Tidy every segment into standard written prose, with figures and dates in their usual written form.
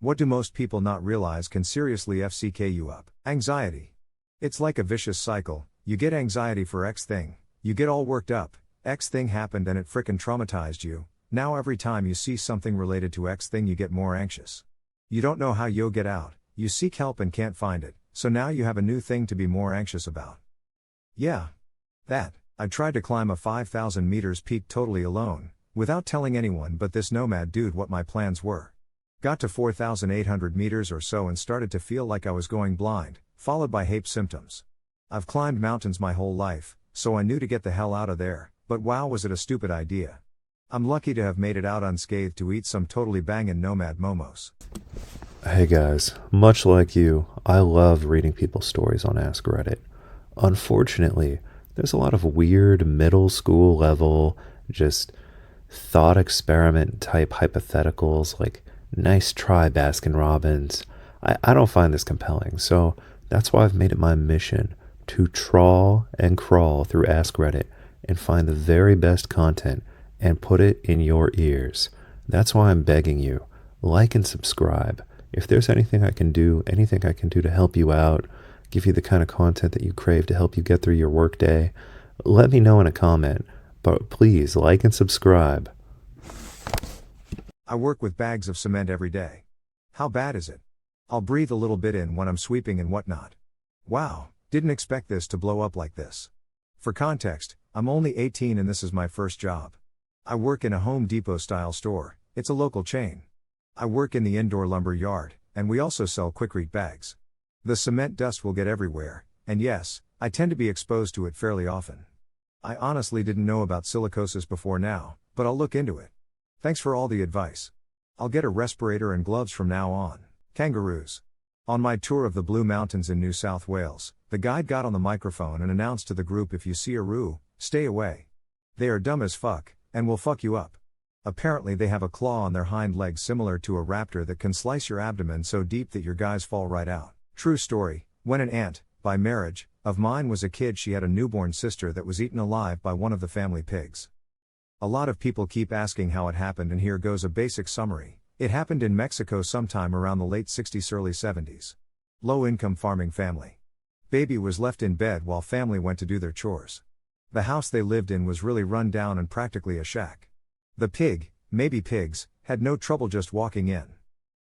What do most people not realize can seriously FCK you up? Anxiety. It's like a vicious cycle. You get anxiety for X thing, you get all worked up, X thing happened and it frickin' traumatized you. Now every time you see something related to X thing you get more anxious. You don't know how you'll get out, you seek help and can't find it, so now you have a new thing to be more anxious about. Yeah. That. I tried to climb a 5,000 meters peak totally alone, without telling anyone but this nomad dude what my plans were. Got to 4,800 meters or so and started to feel like I was going blind, followed by HAPE symptoms. I've climbed mountains my whole life, so I knew to get the hell out of there, but wow was it a stupid idea. I'm lucky to have made it out unscathed to eat some totally bangin' nomad momos. Hey guys, much like you, I love reading people's stories on Ask Reddit. Unfortunately, there's a lot of weird middle school level, just thought experiment type hypotheticals like nice try Baskin Robbins. I don't find this compelling, so that's why I've made it my mission to trawl and crawl through Ask Reddit and find the very best content and put it in your ears. That's why I'm begging you, like and subscribe. If there's anything I can do to help you out, give you the kind of content that you crave to help you get through your workday, let me know in a comment. But please, like and subscribe. I work with bags of cement every day. How bad is it? I'll breathe a little bit in when I'm sweeping and whatnot. Wow, didn't expect this to blow up like this. For context, I'm only 18 and this is my first job. I work in a Home Depot style store, it's a local chain. I work in the indoor lumber yard, and we also sell Quikrete bags. The cement dust will get everywhere, and yes, I tend to be exposed to it fairly often. I honestly didn't know about silicosis before now, but I'll look into it. Thanks for all the advice. I'll get a respirator and gloves from now on. Kangaroos. On my tour of the Blue Mountains in New South Wales, the guide got on the microphone and announced to the group, if you see a roo, stay away. They are dumb as fuck, and will fuck you up. Apparently they have a claw on their hind legs similar to a raptor that can slice your abdomen so deep that your guys fall right out. True story, when an aunt, by marriage, of mine was a kid, she had a newborn sister that was eaten alive by one of the family pigs. A lot of people keep asking how it happened, and here goes a basic summary. It happened in Mexico sometime around the late 60s, early 70s. Low-income farming family. Baby was left in bed while family went to do their chores. The house they lived in was really run down and practically a shack. The pig, maybe pigs, had no trouble just walking in.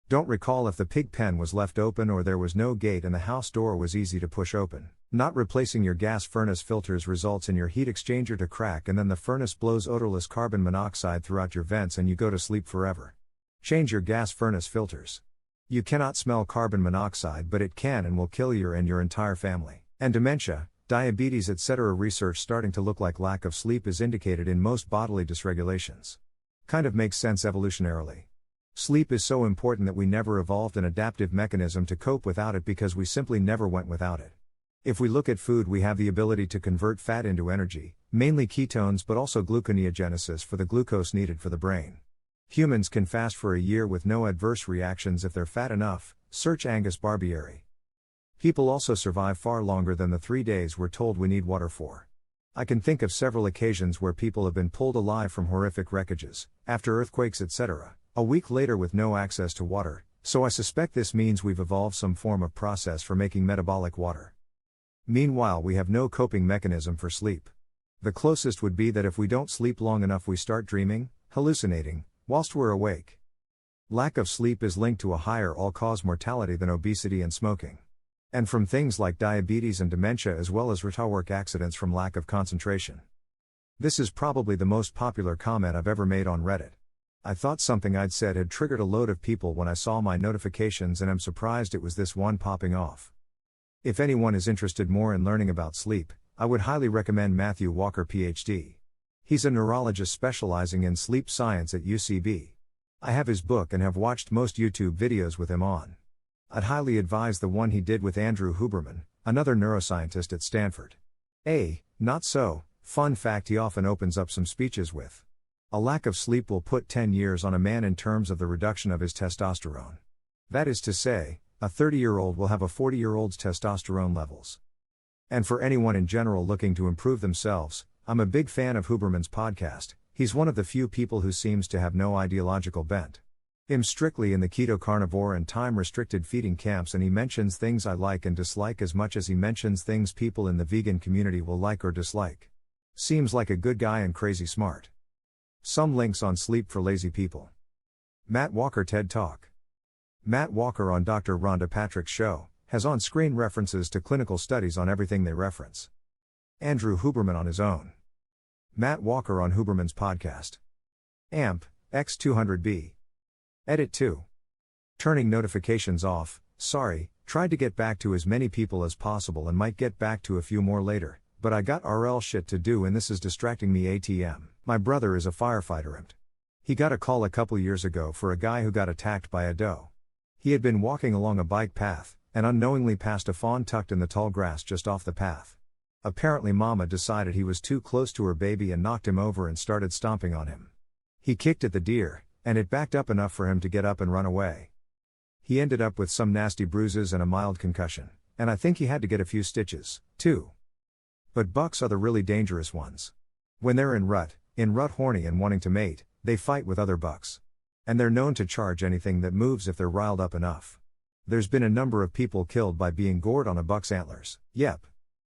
Don't recall if the pig pen was left open or there was no gate and the house door was easy to push open. Not replacing your gas furnace filters results in your heat exchanger to crack, and then the furnace blows odorless carbon monoxide throughout your vents and you go to sleep forever. Change your gas furnace filters. You cannot smell carbon monoxide, but it can and will kill you and your entire family. And dementia, diabetes, etc. Research starting to look like lack of sleep is indicated in most bodily dysregulations. Kind of makes sense evolutionarily. Sleep is so important that we never evolved an adaptive mechanism to cope without it because we simply never went without it. If we look at food, we have the ability to convert fat into energy, mainly ketones but also gluconeogenesis for the glucose needed for the brain. Humans can fast for a year with no adverse reactions if they're fat enough, search Angus Barbieri. People also survive far longer than the 3 days we're told we need water for. I can think of several occasions where people have been pulled alive from horrific wreckages, after earthquakes etc., a week later with no access to water, so I suspect this means we've evolved some form of process for making metabolic water. Meanwhile, we have no coping mechanism for sleep. The closest would be that if we don't sleep long enough we start dreaming, hallucinating, whilst we're awake. Lack of sleep is linked to a higher all-cause mortality than obesity and smoking. And from things like diabetes and dementia, as well as work accidents from lack of concentration. This is probably the most popular comment I've ever made on Reddit. I thought something I'd said had triggered a load of people when I saw my notifications, and I'm surprised it was this one popping off. If anyone is interested more in learning about sleep, I would highly recommend Matthew Walker, PhD. He's a neurologist specializing in sleep science at UCB. I have his book and have watched most YouTube videos with him on. I'd highly advise the one he did with Andrew Huberman, another neuroscientist at Stanford. Not so, fun fact he often opens up some speeches with. A lack of sleep will put 10 years on a man in terms of the reduction of his testosterone. That is to say, a 30-year-old will have a 40-year-old's testosterone levels. And for anyone in general looking to improve themselves, I'm a big fan of Huberman's podcast. He's one of the few people who seems to have no ideological bent. I'm strictly in the keto carnivore and time-restricted feeding camps, and he mentions things I like and dislike as much as he mentions things people in the vegan community will like or dislike. Seems like a good guy and crazy smart. Some links on sleep for lazy people. Matt Walker TED Talk. Matt Walker on Dr. Rhonda Patrick's show has on-screen references to clinical studies on everything they reference. Andrew Huberman on his own. Matt Walker on Huberman's podcast. AMP, X200B. Edit 2. Turning notifications off. Sorry, tried to get back to as many people as possible and might get back to a few more later, but I got RL shit to do and this is distracting me ATM. My brother is a firefighter. He got a call a couple years ago for a guy who got attacked by a doe. He had been walking along a bike path, and unknowingly passed a fawn tucked in the tall grass just off the path. Apparently mama decided he was too close to her baby and knocked him over and started stomping on him. He kicked at the deer, and it backed up enough for him to get up and run away. He ended up with some nasty bruises and a mild concussion, and I think he had to get a few stitches, too. But bucks are the really dangerous ones. When they're in rut horny and wanting to mate, they fight with other bucks. And they're known to charge anything that moves if they're riled up enough. There's been a number of people killed by being gored on a buck's antlers. Yep.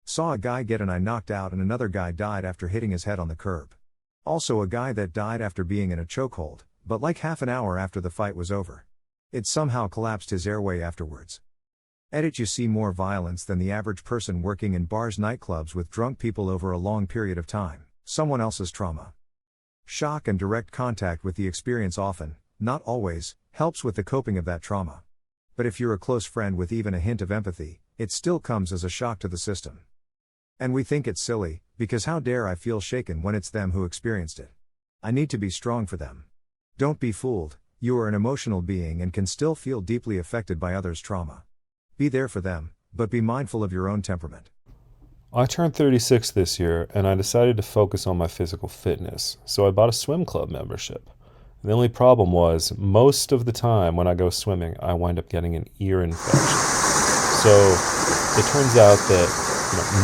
Saw a guy get an eye knocked out and another guy died after hitting his head on the curb. Also a guy that died after being in a chokehold, but like half an hour after the fight was over. It somehow collapsed his airway afterwards. Edit. You see more violence than the average person working in bars, nightclubs with drunk people over a long period of time. Someone else's trauma. Shock and direct contact with the experience often, not always, helps with the coping of that trauma. But if you're a close friend with even a hint of empathy, it still comes as a shock to the system. And we think it's silly, because how dare I feel shaken when it's them who experienced it. I need to be strong for them. Don't be fooled, you are an emotional being and can still feel deeply affected by others' trauma. Be there for them, but be mindful of your own temperament. I turned 36 this year, and I decided to focus on my physical fitness, so I bought a swim club membership. The only problem was, most of the time when I go swimming, I wind up getting an ear infection. So, it turns out that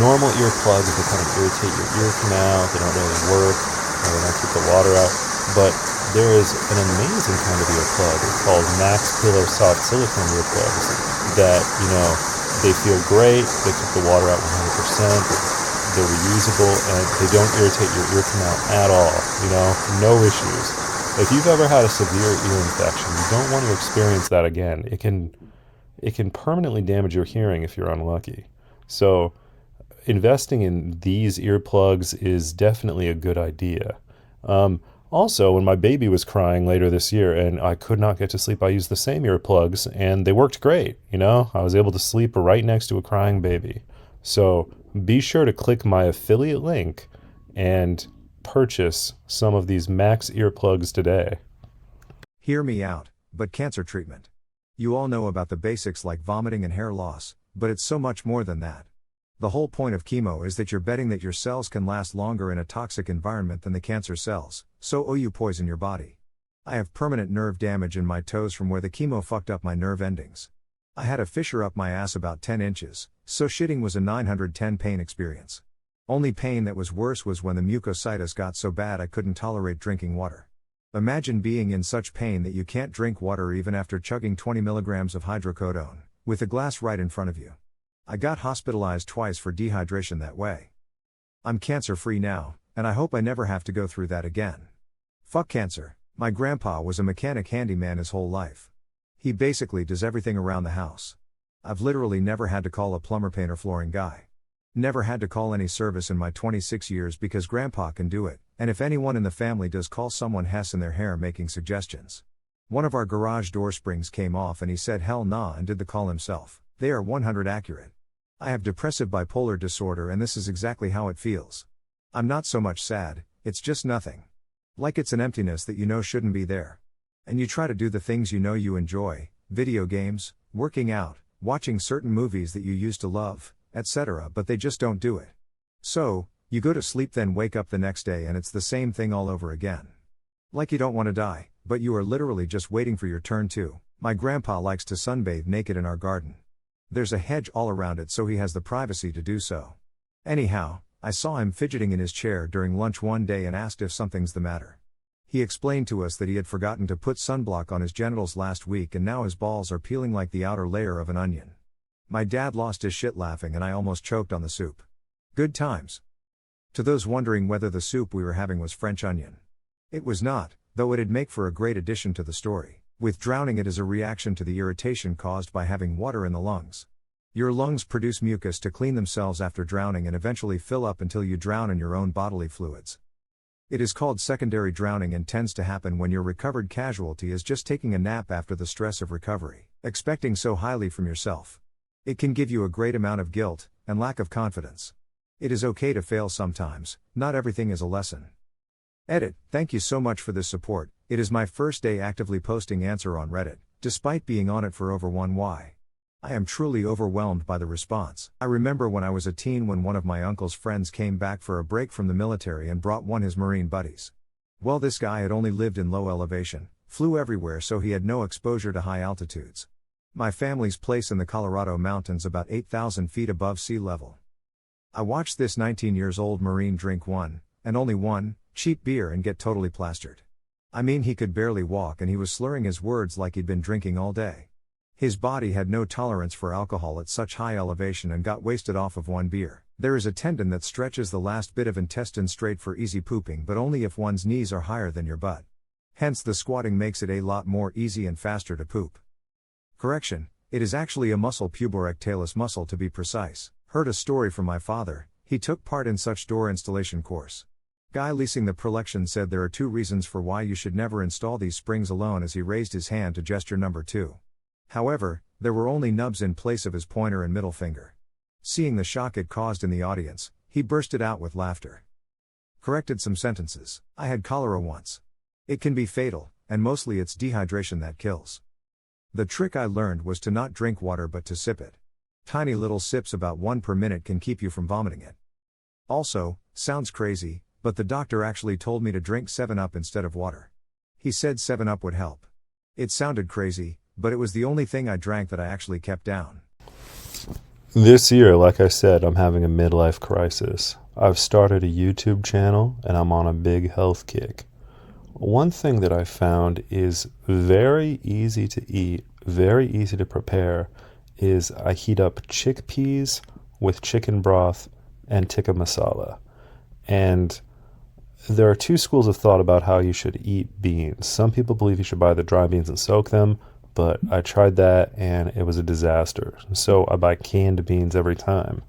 normal earplugs, they kind of irritate your ear canal, they don't really work, they don't keep the water out, but there is an amazing kind of earplug. It's called Mack's Pillow Soft Silicone earplugs that, they feel great, they keep the water out 100%, they're reusable, and they don't irritate your ear canal at all, no issues. If you've ever had a severe ear infection, you don't want to experience that again. It can permanently damage your hearing if you're unlucky. So, investing in these earplugs is definitely a good idea. Also, when my baby was crying later this year and I could not get to sleep, I used the same earplugs and they worked great. I was able to sleep right next to a crying baby. So be sure to click my affiliate link and purchase some of these Mack's earplugs today. Hear me out, but cancer treatment. You all know about the basics like vomiting and hair loss, but it's so much more than that. The whole point of chemo is that you're betting that your cells can last longer in a toxic environment than the cancer cells, so you poison your body. I have permanent nerve damage in my toes from where the chemo fucked up my nerve endings. I had a fissure up my ass about 10 inches, so shitting was a 910 pain experience. Only pain that was worse was when the mucositis got so bad I couldn't tolerate drinking water. Imagine being in such pain that you can't drink water even after chugging 20 milligrams of hydrocodone, with a glass right in front of you. I got hospitalized twice for dehydration that way. I'm cancer-free now, and I hope I never have to go through that again. Fuck cancer. My grandpa was a mechanic handyman his whole life. He basically does everything around the house. I've literally never had to call a plumber, painter, flooring guy. Never had to call any service in my 26 years because grandpa can do it, and if anyone in the family does call someone Hess in their hair making suggestions. One of our garage door springs came off and he said hell nah and did the call himself. They are 100 accurate. I have depressive bipolar disorder and this is exactly how it feels. I'm not so much sad, it's just nothing. Like it's an emptiness that shouldn't be there. And you try to do the things you enjoy, video games, working out, watching certain movies that you used to love, etc., but they just don't do it. So, you go to sleep then wake up the next day and it's the same thing all over again. Like you don't want to die, but you are literally just waiting for your turn too. My grandpa likes to sunbathe naked in our garden. There's a hedge all around it so he has the privacy to do so. Anyhow, I saw him fidgeting in his chair during lunch one day and asked if something's the matter. He explained to us that he had forgotten to put sunblock on his genitals last week and now his balls are peeling like the outer layer of an onion. My dad lost his shit laughing and I almost choked on the soup. Good times. To those wondering whether the soup we were having was French onion. It was not, though it'd make for a great addition to the story, with drowning it as a reaction to the irritation caused by having water in the lungs. Your lungs produce mucus to clean themselves after drowning and eventually fill up until you drown in your own bodily fluids. It is called secondary drowning and tends to happen when your recovered casualty is just taking a nap after the stress of recovery, expecting so highly from yourself. It can give you a great amount of guilt and lack of confidence. It is okay to fail sometimes, not everything is a lesson. Edit, thank you so much for this support. It is my first day actively posting answer on Reddit, despite being on it for over 1 I am truly overwhelmed by the response. I remember when I was a teen when one of my uncle's friends came back for a break from the military and brought one his Marine buddies. Well, this guy had only lived in low elevation, flew everywhere so he had no exposure to high altitudes. My family's place in the Colorado mountains about 8,000 feet above sea level. I watched this 19-year-old Marine drink one, and only one, cheap beer and get totally plastered. I mean, he could barely walk and he was slurring his words like he'd been drinking all day. His body had no tolerance for alcohol at such high elevation and got wasted off of one beer. There is a tendon that stretches the last bit of intestine straight for easy pooping, but only if one's knees are higher than your butt. Hence the squatting makes it a lot more easy and faster to poop. Correction, it is actually a muscle, puborectalis muscle to be precise. Heard a story from my father, he took part in such door installation course. Guy leasing the Prelection said there are 2 reasons for why you should never install these springs alone as he raised his hand to gesture number 2. However, there were only nubs in place of his pointer and middle finger. Seeing the shock it caused in the audience, he bursted out with laughter. Corrected some sentences. I had cholera once. It can be fatal, and mostly it's dehydration that kills. The trick I learned was to not drink water but to sip it. Tiny little sips about 1 per minute can keep you from vomiting it. Also, sounds crazy, but the doctor actually told me to drink 7-Up instead of water. He said 7-Up would help. It sounded crazy, but it was the only thing I drank that I actually kept down. This year, like I said, I'm having a midlife crisis. I've started a YouTube channel and I'm on a big health kick. One thing that I found is very easy to eat, very easy to prepare, is I heat up chickpeas with chicken broth and tikka masala. And there are 2 schools of thought about how you should eat beans. Some people believe you should buy the dry beans and soak them, but I tried that and it was a disaster. So I buy canned beans every time.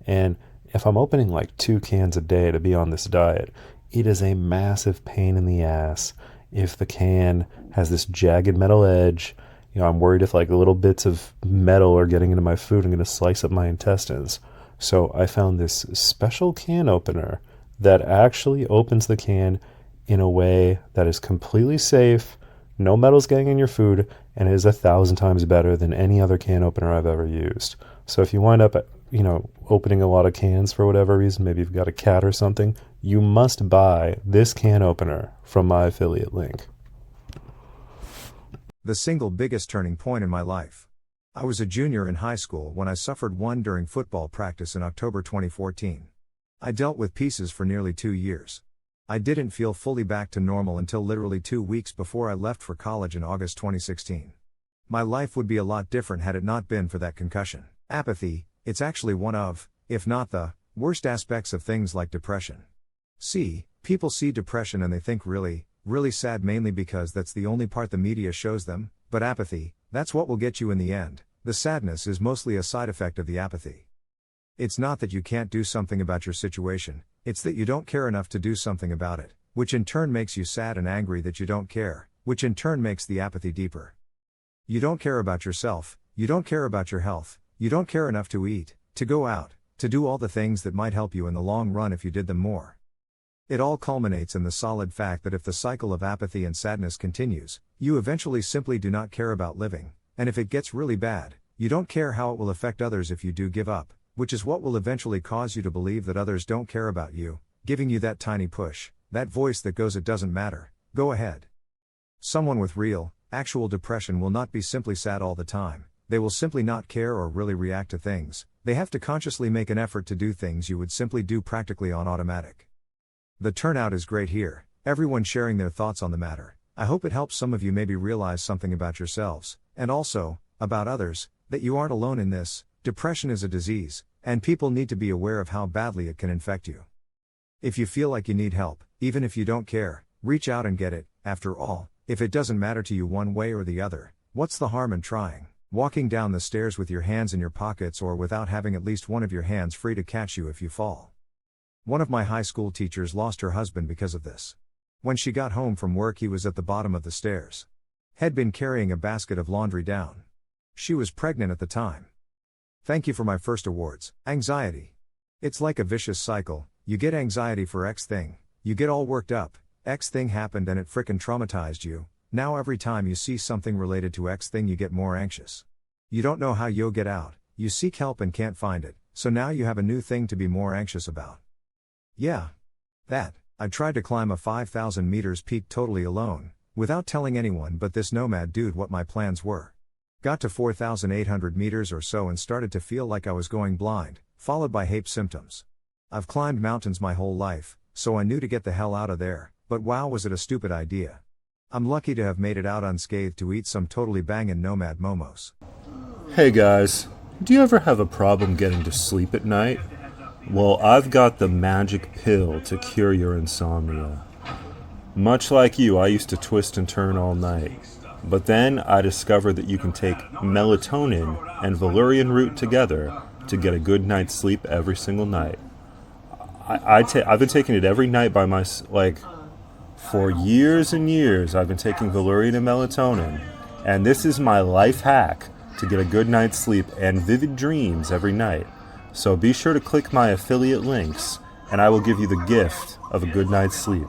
And if I'm opening like 2 cans a day to be on this diet, it is a massive pain in the ass if the can has this jagged metal edge. You know, I'm worried if like little bits of metal are getting into my food, I'm going to slice up my intestines. So I found this special can opener that actually opens the can in a way that is completely safe, no metal's getting in your food, and it is 1,000 times better than any other can opener I've ever used. So if you wind up, opening a lot of cans for whatever reason, maybe you've got a cat or something, you must buy this can opener from my affiliate link. The single biggest turning point in my life. I was a junior in high school when I suffered one during football practice in October 2014. I dealt with pieces for nearly 2 years. I didn't feel fully back to normal until literally 2 weeks before I left for college in August 2016. My life would be a lot different had it not been for that concussion. Apathy, it's actually one of, if not the, worst aspects of things like depression. People see depression and they think really, really sad, mainly because that's the only part the media shows them, but apathy, that's what will get you in the end. The sadness is mostly a side effect of the apathy. It's not that you can't do something about your situation, it's that you don't care enough to do something about it, which in turn makes you sad and angry that you don't care, which in turn makes the apathy deeper. You don't care about yourself, you don't care about your health, you don't care enough to eat, to go out, to do all the things that might help you in the long run if you did them more. It all culminates in the solid fact that if the cycle of apathy and sadness continues, you eventually simply do not care about living, and if it gets really bad, you don't care how it will affect others if you do give up, which is what will eventually cause you to believe that others don't care about you, giving you that tiny push, that voice that goes, it doesn't matter, go ahead. Someone with real, actual depression will not be simply sad all the time, they will simply not care or really react to things, they have to consciously make an effort to do things you would simply do practically on automatic. The turnout is great here. Everyone sharing their thoughts on the matter. I hope it helps some of you maybe realize something about yourselves, and also, about others, that you aren't alone in this. Depression is a disease, and people need to be aware of how badly it can infect you. If you feel like you need help, even if you don't care, reach out and get it. After all, if it doesn't matter to you one way or the other, what's the harm in trying? Walking down the stairs with your hands in your pockets or without having at least one of your hands free to catch you if you fall. One of my high school teachers lost her husband because of this. When she got home from work, he was at the bottom of the stairs. Had been carrying a basket of laundry down. She was pregnant at the time. Thank you for my first awards. Anxiety. It's like a vicious cycle. You get anxiety for X thing. You get all worked up. X thing happened and it frickin' traumatized you. Now every time you see something related to X thing you get more anxious. You don't know how you'll get out. You seek help and can't find it. So now you have a new thing to be more anxious about. Yeah. That. I tried to climb a 5,000 meters peak totally alone, without telling anyone but this nomad dude what my plans were. Got to 4,800 meters or so and started to feel like I was going blind, followed by HAPE symptoms. I've climbed mountains my whole life, so I knew to get the hell out of there, but wow was it a stupid idea. I'm lucky to have made it out unscathed to eat some totally bangin' nomad momos. Hey guys, do you ever have a problem getting to sleep at night? Well, I've got the magic pill to cure your insomnia. Much like you, I used to twist and turn all night. But then I discovered that you can take melatonin and Valerian Root together to get a good night's sleep every single night. I've been taking it every night by for years and years. I've been taking Valerian and melatonin, and this is my life hack to get a good night's sleep and vivid dreams every night. So be sure to click my affiliate links, and I will give you the gift of a good night's sleep.